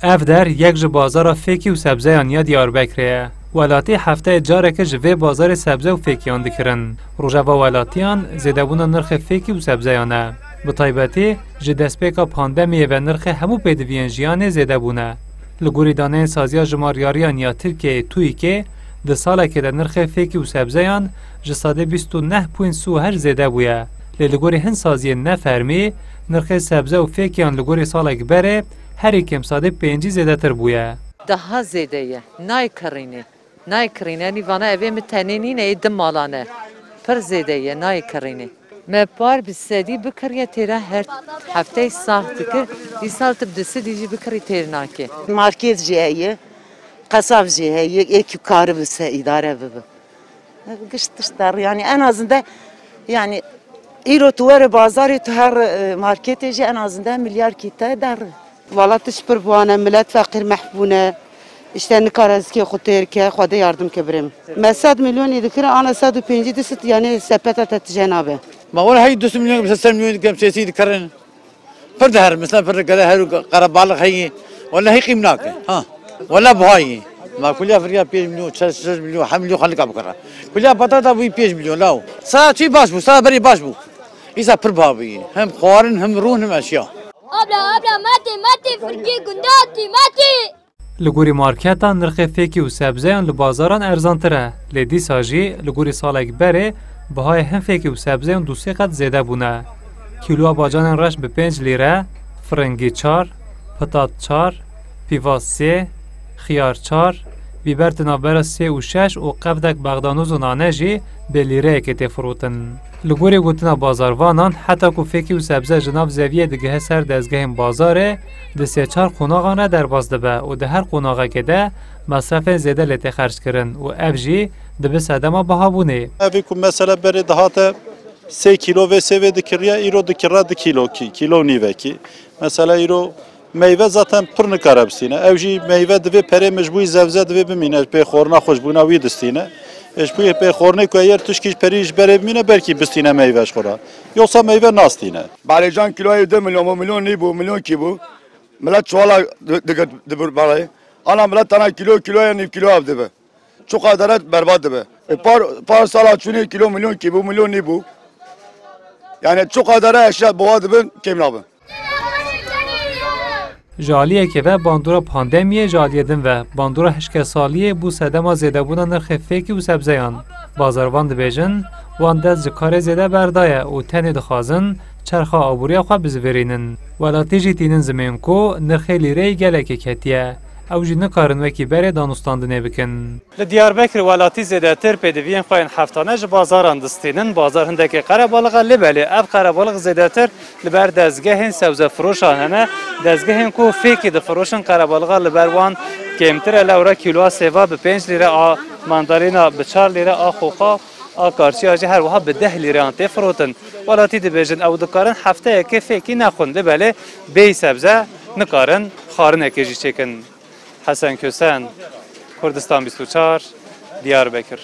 اف در یک ج بازار فیکی و سبزیان یا دیاربکره. ولاتی هفته جاره که جوی بازار سبزه و فیکیان دکرن. روژاوا ولاتیان زیدبون نرخ فیکی و سبزیانه. به طایبتی جدسپیکا پاندمیه و نرخ همو پیدوین جیان زیدبونه. لگوری دانه سازیا جماریاریان یا ترکیه توی که ده ساله که ده نرخ فیکی و سبزیان جساده 29.8 زیده بویه. لگوری هن سازی نفرمی نرخ سبزه و فیکیان لگوری ساله بره هر یکم ساده 5 زیده تر بویه. Daha zedeye, nay karine, nivana evim tenini ne malane, per zedeye, nay karine. Me par bir sedi bikariye tera her hafte sahti ki, disal tebdesi dici bikari ternaki. Market jiye, kasab jiye, ek karı bise idare bebe. Gıştışlar yani en azından yani İro tuvare bazarı tu her markete en azından milyar kita der. Valla tişpir buane, millet fakir mahbune. İşte nikaraz ki xutir ki, xuda yardım kebrim. Mesad milyon idikir, ana 105 disit yani sepeta teteceğin abi. ما ولا هي 2 مليون بس 3 مليون كم شيء سيد كرن فرد هر مثلا فرد كذا هر قرب بالغ هي ولا هي قيمناك ها ولا بهاي ما كلها فريا 5 مليون 6 مليون 5 مليون خليك بكره كلها بطاطا ب 5 مليون لا ساعه شي باش بو ساعه بري باش بو اذا بربابي هم خوارن هم رون هم اشياء ابلا ماتي فرقي قنداتي ماتي لگوری مارکتان نرخ فیکی و سبزیان لبازاران ارزانتره. لیدی ساجی لگوری سالک بره بهای هم فیکی و سبزیان دوسی قد زیده بونه. کیلو باجان رش به 5 لیره، فرنگی 4، پتات 4، پیواز 3، خیار 4، بیبر تنابر 3 و 6 و قفدک بغدانوز و نانه جی به لیره که تفروتن. لگوری گوتنا بازاروانان حتی که فیکی و سبزه جناب زویه دگه سر دزگه بازاره ده 3-4 قوناغانه در باز دبه و ده هر قوناغه که ده مصرف زیده لیت خرج کرن و اف جی ده به سدما بها بونه. اوی که مثلا بری دهات 3 کیلو و سوی دکریه ایرو دکره ده کیلو نیوه کی. مثلا ایرو میوه zaten پر نکاره بستینه. اوجی میوه دوی پره مجبوی زوزه دوی بمینه به خورنا خوشبونه وی دستینه. اش بوی به خورنه که اگر تشکیش پریش بره بمینه برکی بستینه میوهش خورا. یوسا میوه ناستینه. بالیجان کیلوی 2 میلیون نی بو میلیون کی بو. ملت چوالا دبر بالای. آن ملت تنها کیلوی نی کیلو افده به. çok adalet berbat be. Par sala çuni kilo milyon ki bu milyon ni bu. Yani çok adalet eşya boğadı ben kemlabı. جالیه که و باندورا پاندمیه جالیدن و باندورا هشکه سالیه بو سدما زیده بونا نرخ فیکی و سبزیان. بازاروان دبیجن وان دست جکار زیده بردایه و تنی دخوازن چرخا آبوریا خواه بزورینن. ولاتی جی تینن زمین کو نرخ لیره گلک کتیه. او جی نکارن وکی بره دانستاندنه بکن. لدیاربکر ولاتی زیده تر پیدوین خواهین هفتانه جه بازاران دستینن. بازار هندکی قربالغا لبالی. اف قربالغ زیده تر لبر دزگهین سبزه فروشان هنه. دزگهین کو فیکی ده فروشن قربالغا لبروان کمتر لورا کیلوها سیوا به 5 لیره آ ماندارینا به 4 لیره آ خوخا آ کارچی آجی هر وها به 10 لیره آن تفروتن. ولاتی دبیجن او دکارن هفته که فیکی نخون لبالی بی سبزه نکارن خارن اکیجی چکن. حسن کسان کردستان 24 دیاربکر